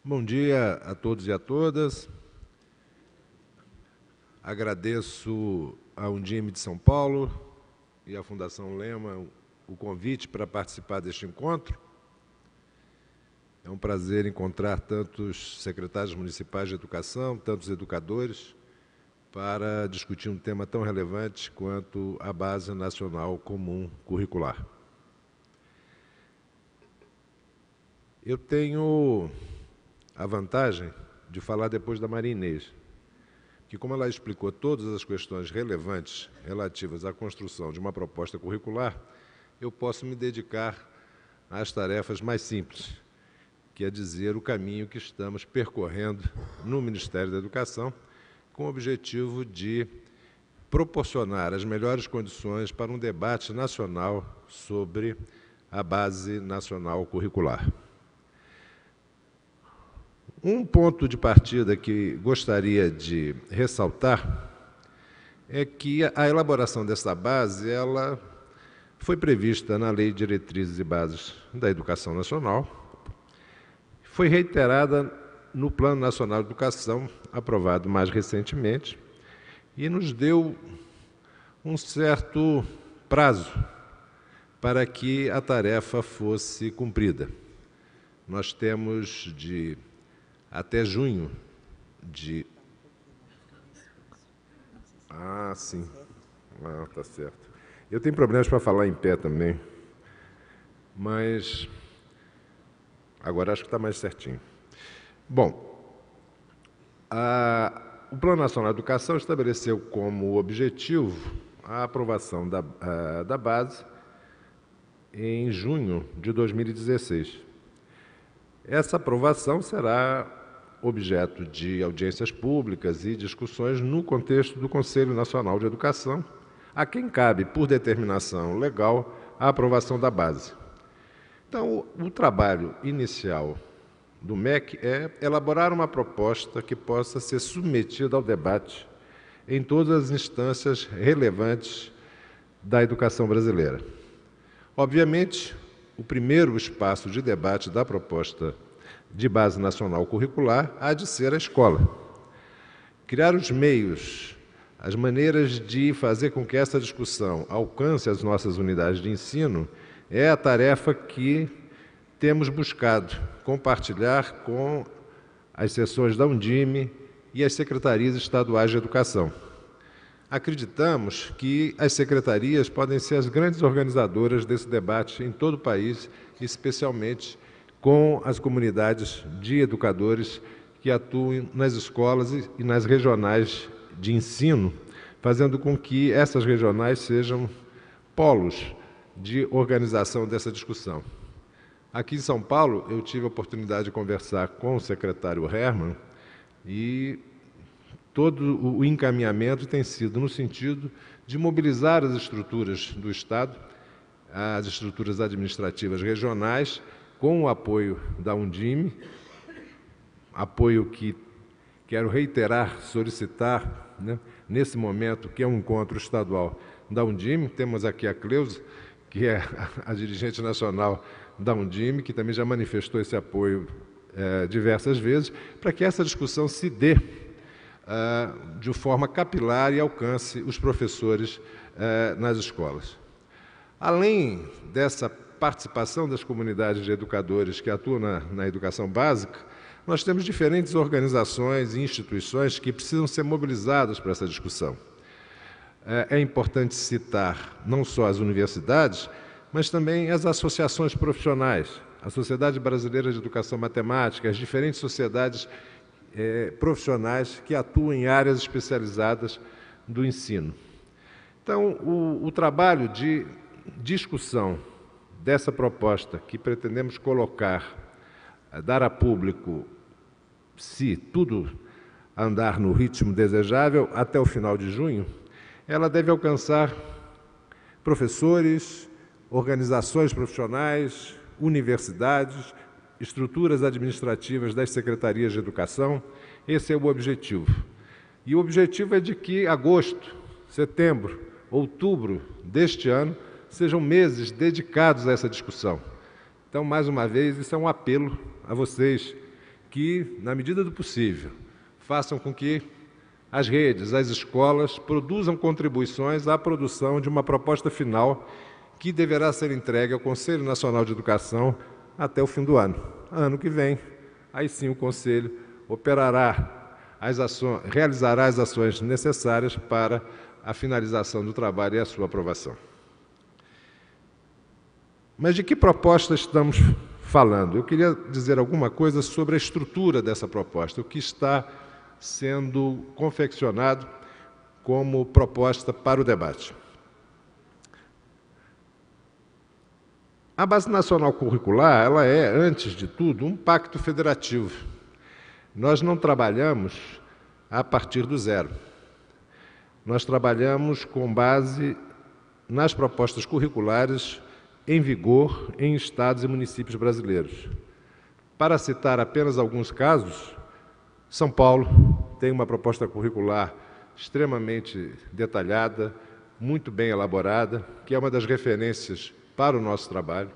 Bom dia a todos e a todas. Agradeço à Undime de São Paulo e à Fundação Lema o convite para participar deste encontro. É um prazer encontrar tantos secretários municipais de educação, tantos educadores, para discutir um tema tão relevante quanto a Base Nacional Comum Curricular. Eu tenho a vantagem de falar depois da Maria Inês, que, como ela explicou todas as questões relevantes relativas à construção de uma proposta curricular, eu posso me dedicar às tarefas mais simples, que é dizer o caminho que estamos percorrendo no Ministério da Educação, com o objetivo de proporcionar as melhores condições para um debate nacional sobre a Base Nacional Curricular. Um ponto de partida que gostaria de ressaltar é que a elaboração dessa base ela foi prevista na Lei de Diretrizes e Bases da Educação Nacional, foi reiterada no Plano Nacional de Educação, aprovado mais recentemente, e nos deu um certo prazo para que a tarefa fosse cumprida. Nós temos até junho de... sim. Tá certo. Eu tenho problemas para falar em pé também, mas agora acho que está mais certinho. Bom, o Plano Nacional de Educação estabeleceu como objetivo a aprovação da base em junho de 2016. Essa aprovação será objeto de audiências públicas e discussões no contexto do Conselho Nacional de Educação, a quem cabe, por determinação legal, a aprovação da base. Então, o trabalho inicial do MEC é elaborar uma proposta que possa ser submetida ao debate em todas as instâncias relevantes da educação brasileira. Obviamente, o primeiro espaço de debate da proposta de base nacional curricular há de ser a escola. Criar os meios, as maneiras de fazer com que essa discussão alcance as nossas unidades de ensino é a tarefa que temos buscado compartilhar com as seções da Undime e as secretarias estaduais de educação. Acreditamos que as secretarias podem ser as grandes organizadoras desse debate em todo o país, especialmente com as comunidades de educadores que atuam nas escolas e nas regionais de ensino, fazendo com que essas regionais sejam polos de organização dessa discussão. Aqui em São Paulo, eu tive a oportunidade de conversar com o secretário Hermann e todo o encaminhamento tem sido no sentido de mobilizar as estruturas do Estado, as estruturas administrativas regionais, com o apoio da Undime, apoio que quero reiterar, solicitar, nesse momento, que é um encontro estadual da Undime. Temos aqui a Cleusa, que é a dirigente nacional da Undime, que também já manifestou esse apoio diversas vezes, para que essa discussão se dê de forma capilar e alcance os professores nas escolas. Além dessa participação das comunidades de educadores que atuam na educação básica, nós temos diferentes organizações e instituições que precisam ser mobilizadas para essa discussão. É importante citar não só as universidades, mas também as associações profissionais, a Sociedade Brasileira de Educação Matemática, as diferentes sociedades profissionais que atuam em áreas especializadas do ensino. Então, o trabalho de discussão dessa proposta que pretendemos colocar, dar a público, se tudo andar no ritmo desejável, até o final de junho, ela deve alcançar professores, organizações profissionais, universidades, estruturas administrativas das secretarias de educação. Esse é o objetivo. E o objetivo é de que agosto, setembro, outubro deste ano sejam meses dedicados a essa discussão. Então, mais uma vez, isso é um apelo a vocês que, na medida do possível, façam com que as redes, as escolas, produzam contribuições à produção de uma proposta final que deverá ser entregue ao Conselho Nacional de Educação até o fim do ano. Ano que vem, aí sim o Conselho realizará as ações necessárias para a finalização do trabalho e a sua aprovação. Mas de que proposta estamos falando? Eu queria dizer alguma coisa sobre a estrutura dessa proposta, o que está sendo confeccionado como proposta para o debate. A Base Nacional Curricular, ela é, antes de tudo, um pacto federativo. Nós não trabalhamos a partir do zero. Nós trabalhamos com base nas propostas curriculares em vigor em estados e municípios brasileiros. Para citar apenas alguns casos, São Paulo tem uma proposta curricular extremamente detalhada, muito bem elaborada, que é uma das referências para o nosso trabalho.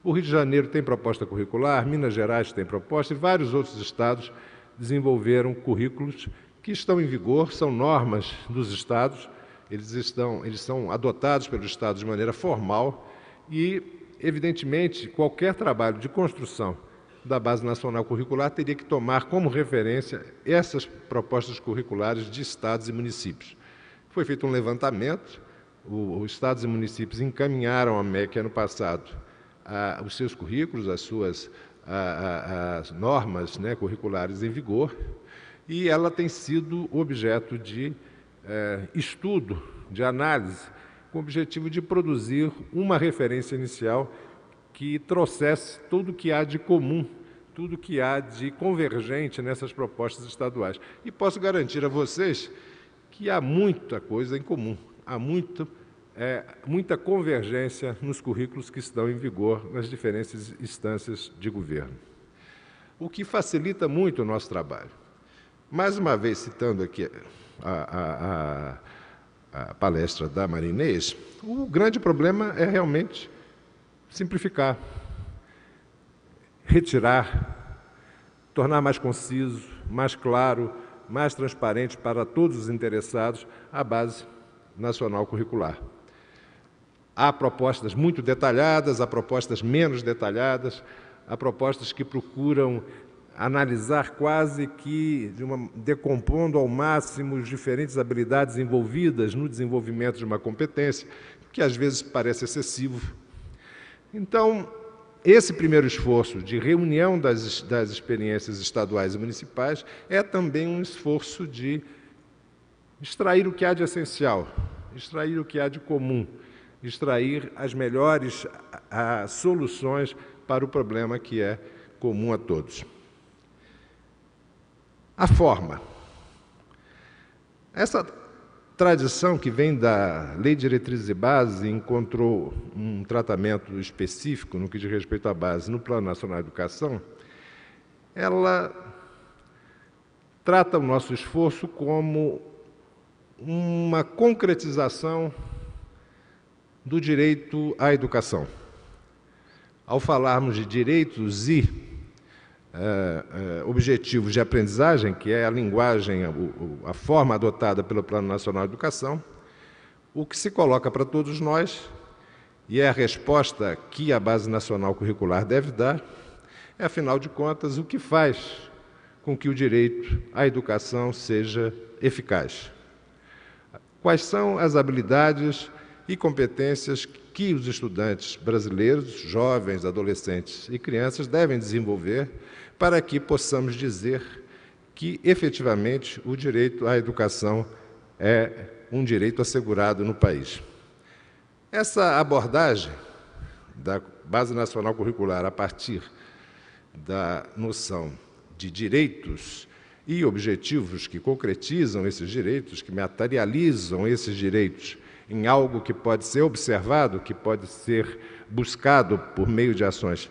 O Rio de Janeiro tem proposta curricular, Minas Gerais tem proposta e vários outros estados desenvolveram currículos que estão em vigor, são normas dos estados, eles são adotados pelos estados de maneira formal e, evidentemente, qualquer trabalho de construção da Base Nacional Curricular teria que tomar como referência essas propostas curriculares de estados e municípios. Foi feito um levantamento, os estados e municípios encaminharam à MEC ano passado os seus currículos, as normas, né, curriculares em vigor, e ela tem sido objeto de estudo, de análise, com o objetivo de produzir uma referência inicial que trouxesse tudo o que há de comum, tudo o que há de convergente nessas propostas estaduais. E posso garantir a vocês que há muita coisa em comum, há muita convergência nos currículos que estão em vigor nas diferentes instâncias de governo, o que facilita muito o nosso trabalho. Mais uma vez, citando aqui a palestra da Maria Inês, o grande problema é realmente simplificar, retirar, tornar mais conciso, mais claro, mais transparente para todos os interessados a Base Nacional Curricular. Há propostas muito detalhadas, há propostas menos detalhadas, há propostas que procuram analisar quase que decompondo ao máximo as diferentes habilidades envolvidas no desenvolvimento de uma competência, que às vezes parece excessivo. Então, esse primeiro esforço de reunião das experiências estaduais e municipais é também um esforço de extrair o que há de essencial, extrair o que há de comum, extrair as melhores soluções para o problema que é comum a todos. A forma. Essa tradição que vem da Lei de Diretrizes e Bases encontrou um tratamento específico no que diz respeito à base no Plano Nacional de Educação, ela trata o nosso esforço como uma concretização do direito à educação. Ao falarmos de direitos e objetivos de aprendizagem, que é a linguagem, a forma adotada pelo Plano Nacional de Educação, o que se coloca para todos nós, e é a resposta que a Base Nacional Curricular deve dar, é, afinal de contas, o que faz com que o direito à educação seja eficaz. Quais são as habilidades e competências que os estudantes brasileiros, jovens, adolescentes e crianças devem desenvolver para que possamos dizer que, efetivamente, o direito à educação é um direito assegurado no país. Essa abordagem da Base Nacional Curricular a partir da noção de direitos e objetivos que concretizam esses direitos, que materializam esses direitos em algo que pode ser observado, que pode ser buscado por meio de ações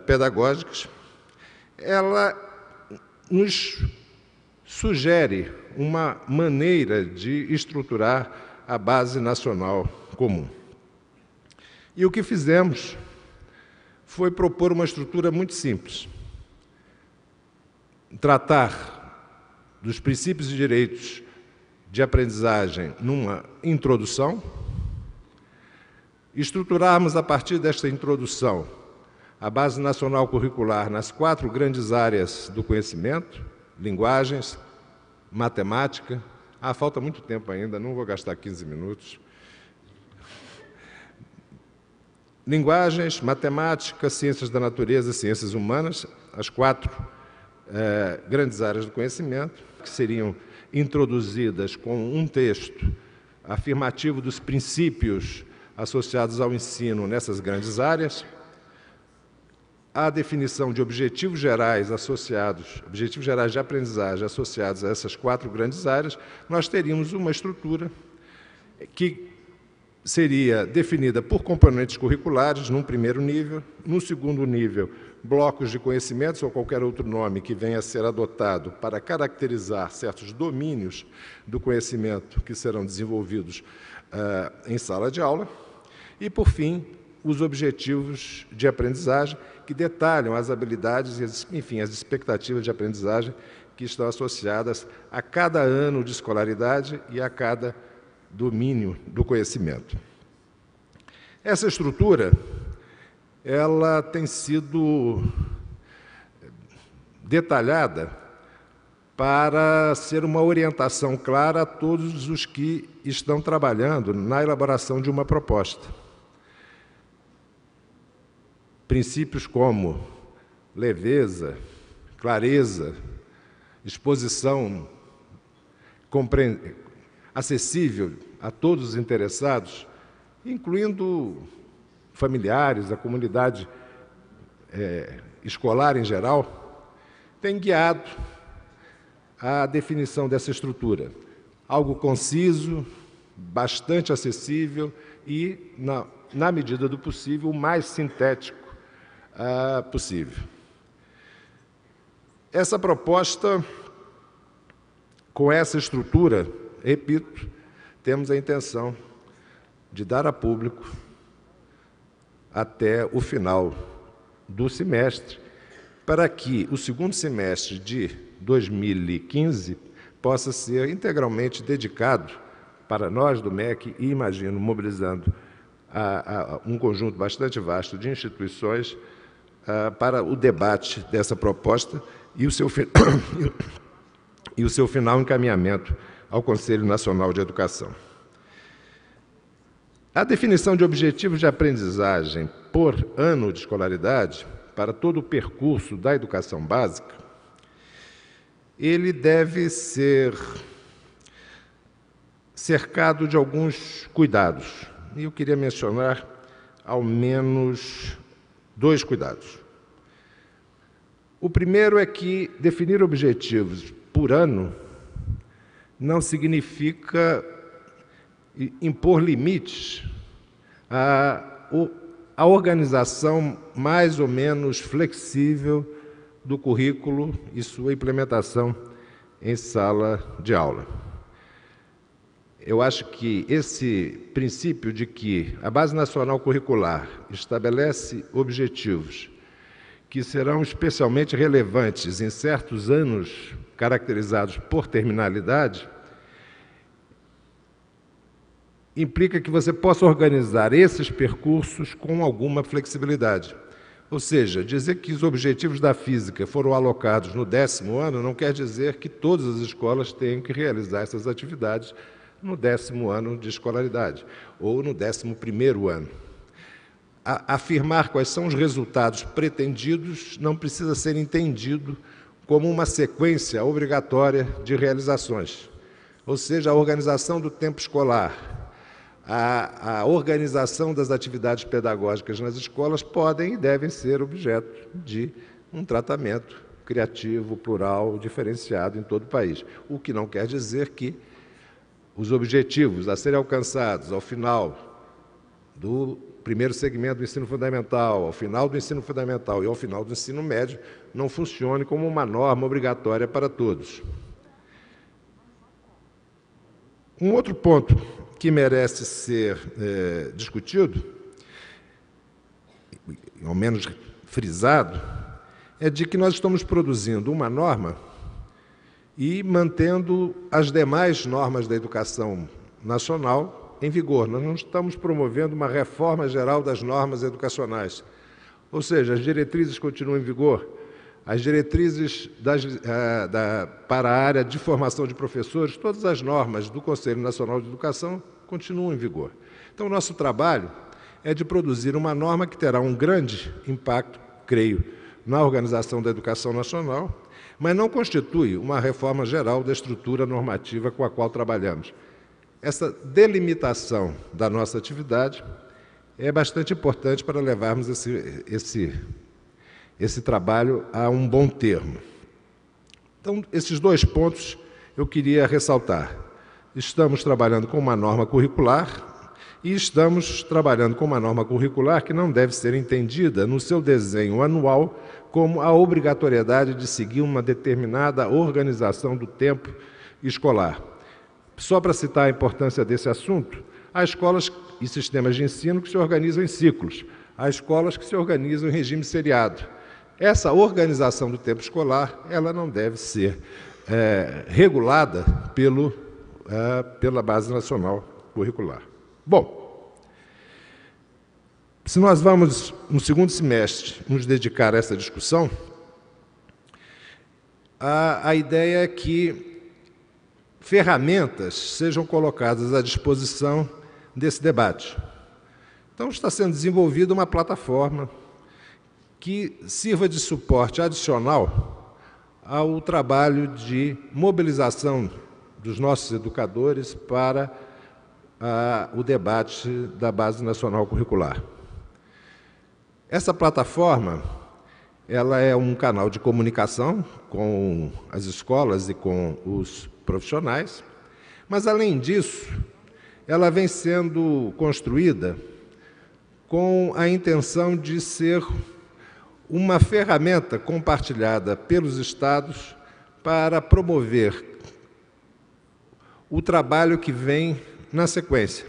pedagógicas, ela nos sugere uma maneira de estruturar a Base Nacional Comum. E o que fizemos foi propor uma estrutura muito simples. tratar dos princípios e direitos de aprendizagem numa introdução, estruturarmos a partir desta introdução a Base Nacional Curricular nas 4 grandes áreas do conhecimento: linguagens, matemática. Falta muito tempo ainda, não vou gastar 15 minutos. Linguagens, matemática, ciências da natureza, ciências humanas, as 4 grandes áreas do conhecimento, que seriam introduzidas com um texto afirmativo dos princípios associados ao ensino nessas grandes áreas, a definição de objetivos gerais de aprendizagem associados a essas 4 grandes áreas. Nós teríamos uma estrutura que seria definida por componentes curriculares, num primeiro nível. No segundo nível, blocos de conhecimentos ou qualquer outro nome que venha a ser adotado para caracterizar certos domínios do conhecimento que serão desenvolvidos em sala de aula. E, por fim, os objetivos de aprendizagem, que detalham as habilidades e, enfim, as expectativas de aprendizagem que estão associadas a cada ano de escolaridade e a cada domínio do conhecimento. Essa estrutura, ela tem sido detalhada para ser uma orientação clara a todos os que estão trabalhando na elaboração de uma proposta. Princípios como leveza, clareza, exposição acessível a todos os interessados, incluindo familiares, a comunidade escolar em geral, tem guiado a definição dessa estrutura. Algo conciso, bastante acessível e, na medida do possível, o mais sintético possível. Essa proposta, com essa estrutura, repito, temos a intenção de dar a público até o final do semestre, para que o segundo semestre de 2015 possa ser integralmente dedicado para nós do MEC e, imagino, mobilizando um conjunto bastante vasto de instituições para o debate dessa proposta e o seu final encaminhamento ao Conselho Nacional de Educação. A definição de objetivos de aprendizagem por ano de escolaridade para todo o percurso da educação básica, ele deve ser cercado de alguns cuidados. E eu queria mencionar ao menos 2 cuidados. O primeiro é que definir objetivos por ano não significa impor limites à organização mais ou menos flexível do currículo e sua implementação em sala de aula. Eu acho que esse princípio de que a Base Nacional Curricular estabelece objetivos que serão especialmente relevantes em certos anos caracterizados por terminalidade, implica que você possa organizar esses percursos com alguma flexibilidade. Ou seja, dizer que os objetivos da física foram alocados no 10º ano não quer dizer que todas as escolas tenham que realizar essas atividades no 10º ano de escolaridade, ou no 11º ano. Afirmar quais são os resultados pretendidos não precisa ser entendido como uma sequência obrigatória de realizações. Ou seja, a organização do tempo escolar, a organização das atividades pedagógicas nas escolas podem e devem ser objeto de um tratamento criativo, plural, diferenciado em todo o país. O que não quer dizer que os objetivos a serem alcançados ao final do primeiro segmento do ensino fundamental, ao final do ensino fundamental e ao final do ensino médio, não funcione como uma norma obrigatória para todos. Um outro ponto que merece ser discutido, ao menos frisado, é de que nós estamos produzindo uma norma e mantendo as demais normas da educação nacional em vigor. Nós não estamos promovendo uma reforma geral das normas educacionais. Ou seja, as diretrizes continuam em vigor. As diretrizes para a área de formação de professores, todas as normas do Conselho Nacional de Educação continuam em vigor. Então, o nosso trabalho é de produzir uma norma que terá um grande impacto, creio, na organização da educação nacional, mas não constitui uma reforma geral da estrutura normativa com a qual trabalhamos. Essa delimitação da nossa atividade é bastante importante para levarmos esse trabalho a um bom termo. Então, esses dois pontos eu queria ressaltar. Estamos trabalhando com uma norma curricular e estamos trabalhando com uma norma curricular que não deve ser entendida no seu desenho anual como a obrigatoriedade de seguir uma determinada organização do tempo escolar. Só para citar a importância desse assunto, há escolas e sistemas de ensino que se organizam em ciclos, há escolas que se organizam em regime seriado. Essa organização do tempo escolar, ela não deve ser regulada pela Base Nacional Curricular. Bom, se nós vamos, no segundo semestre, nos dedicar a essa discussão, a ideia é que ferramentas sejam colocadas à disposição desse debate. Então, está sendo desenvolvida uma plataforma que sirva de suporte adicional ao trabalho de mobilização dos nossos educadores para o debate da Base Nacional Curricular. Essa plataforma, ela é um canal de comunicação com as escolas e com os profissionais, mas, além disso, ela vem sendo construída com a intenção de ser uma ferramenta compartilhada pelos estados para promover o trabalho que vem na sequência.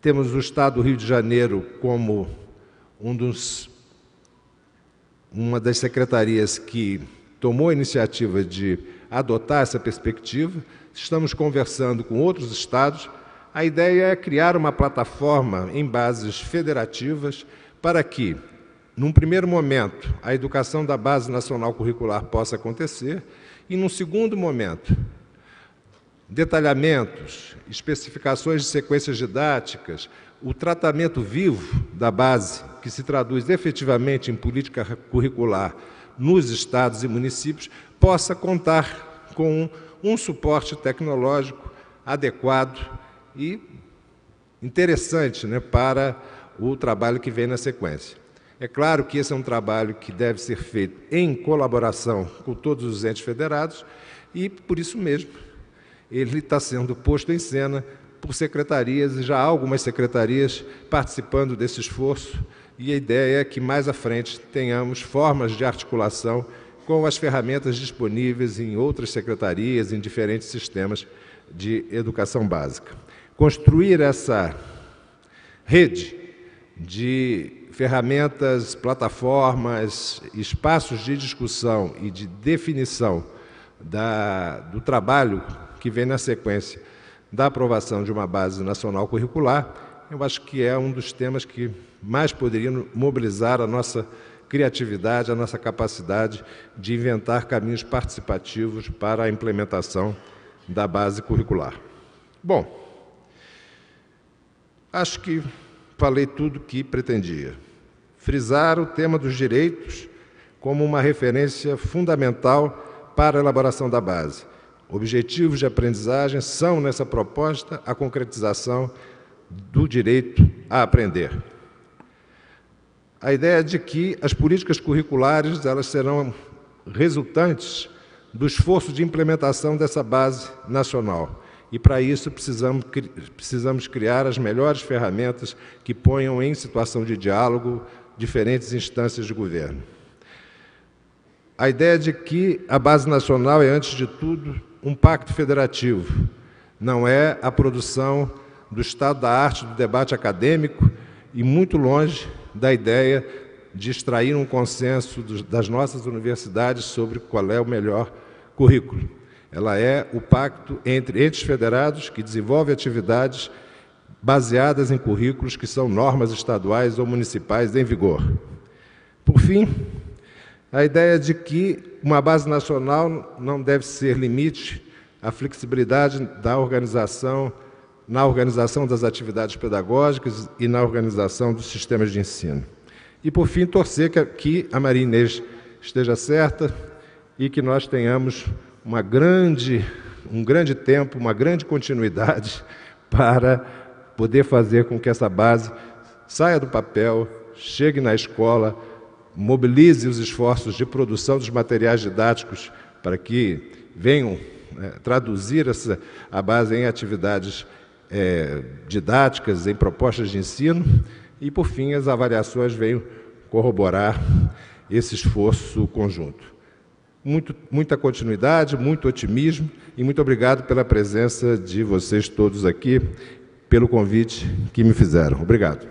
Temos o Estado do Rio de Janeiro como uma das secretarias que tomou a iniciativa de adotar essa perspectiva. Estamos conversando com outros estados. A ideia é criar uma plataforma em bases federativas para que, num primeiro momento, a educação da Base Nacional Curricular possa acontecer e, num segundo momento, detalhamentos, especificações de sequências didáticas, o tratamento vivo da base, que se traduz efetivamente em política curricular nos estados e municípios, possa contar com um suporte tecnológico adequado e interessante, né, para o trabalho que vem na sequência. É claro que esse é um trabalho que deve ser feito em colaboração com todos os entes federados e, por isso mesmo, ele está sendo posto em cena por secretarias, e já há algumas secretarias participando desse esforço, e a ideia é que mais à frente tenhamos formas de articulação com as ferramentas disponíveis em outras secretarias, em diferentes sistemas de educação básica. Construir essa rede de ferramentas, plataformas, espaços de discussão e de definição do trabalho que vem na sequência da aprovação de uma base nacional curricular, eu acho que é um dos temas que mais poderiam mobilizar a nossa criatividade, a nossa capacidade de inventar caminhos participativos para a implementação da base curricular. Bom, acho que falei tudo o que pretendia. Frisar o tema dos direitos como uma referência fundamental para a elaboração da base. Objetivos de aprendizagem são, nessa proposta, a concretização do direito a aprender. A ideia é de que as políticas curriculares elas serão resultantes do esforço de implementação dessa base nacional. E, para isso, precisamos criar as melhores ferramentas que ponham em situação de diálogo diferentes instâncias de governo. A ideia de que a base nacional é, antes de tudo, um pacto federativo, não é a produção do estado da arte do debate acadêmico e muito longe da ideia de extrair um consenso das nossas universidades sobre qual é o melhor currículo. Ela é o pacto entre entes federados que desenvolve atividades baseadas em currículos que são normas estaduais ou municipais em vigor. Por fim, a ideia de que uma base nacional não deve ser limite à flexibilidade da organização, na organização das atividades pedagógicas e na organização dos sistemas de ensino. E, por fim, torcer que a Maria Inês esteja certa e que nós tenhamos um grande tempo, uma grande continuidade para poder fazer com que essa base saia do papel, chegue na escola, mobilize os esforços de produção dos materiais didáticos para que venham traduzir a base em atividades didáticas, em propostas de ensino e, por fim, as avaliações venham corroborar esse esforço conjunto. Muita continuidade, muito otimismo e muito obrigado pela presença de vocês todos aqui, pelo convite que me fizeram. Obrigado.